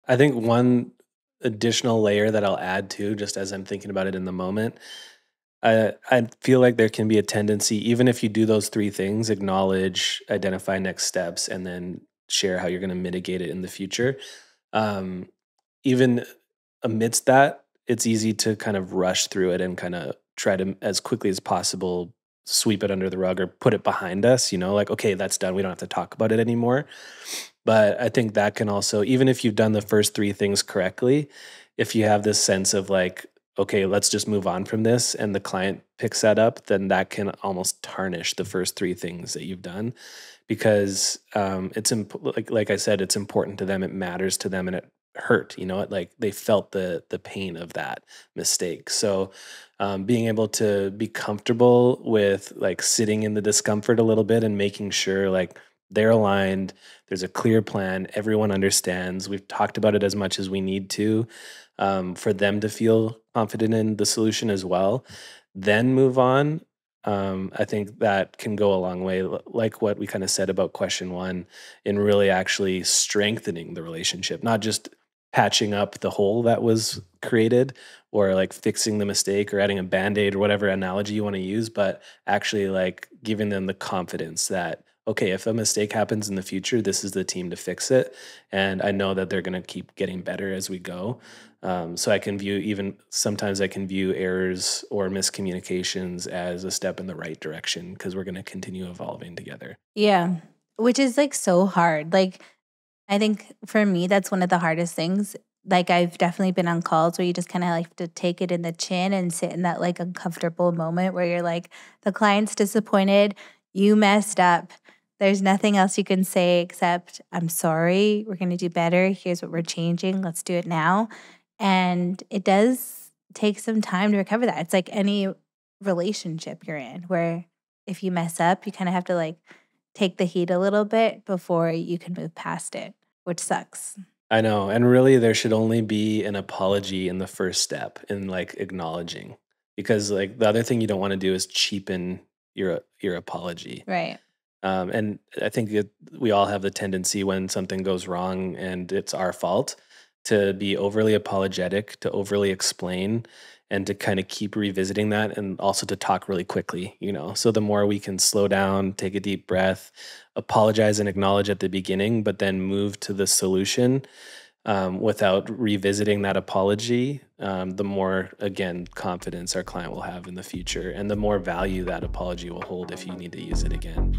I think one additional layer that I'll add too, just as I'm thinking about it in the moment, I feel like there can be a tendency, even if you do those three things, acknowledge, identify next steps, and then share how you're going to mitigate it in the future. Um, Even amidst that, it's easy to kind of rush through it and kind of try to, as quickly as possible, sweep it under the rug or put it behind us, like, okay, that's done. We don't have to talk about it anymore. But I think that can also, even if you've done the first three things correctly, if you have this sense of like, okay, let's just move on from this, and the client picks that up, then that can almost tarnish the first three things that you've done because like I said, it's important to them, it matters to them, and it hurt. It like they felt the pain of that mistake. So being able to be comfortable with like sitting in the discomfort a little bit and making sure like they're aligned, there's a clear plan, everyone understands. We've talked about it as much as we need to for them to feel confident in the solution as well. Then move on. I think that can go a long way, like what we kind of said about question one, in really actually strengthening the relationship, not just patching up the hole that was created or like fixing the mistake or adding a band-aid or whatever analogy you want to use, but actually like giving them the confidence that, okay, if a mistake happens in the future, this is the team to fix it. And I know that they're going to keep getting better as we go. So I can view, even sometimes I can view errors or miscommunications as a step in the right direction because we're going to continue evolving together. Yeah. Which is like so hard. Like, I think for me, that's one of the hardest things. Like, I've definitely been on calls where you just kind of like to take it in the chin and sit in that like uncomfortable moment where you're like, the client's disappointed, you messed up. There's nothing else you can say except, I'm sorry, we're going to do better. Here's what we're changing. Let's do it now. And it does take some time to recover that. It's like any relationship you're in where if you mess up, you kind of have to like take the heat a little bit before you can move past it, which sucks. I know. And really, there should only be an apology in the first step in like acknowledging, because like the other thing you don't want to do is cheapen your apology. Right. And I think we all have the tendency when something goes wrong and it's our fault to be overly apologetic, to overly explain, and to kind of keep revisiting that, and also to talk really quickly. So the more we can slow down, take a deep breath, apologize and acknowledge at the beginning, but then move to the solution without revisiting that apology, the more, again, confidence our client will have in the future, and the more value that apology will hold if you need to use it again.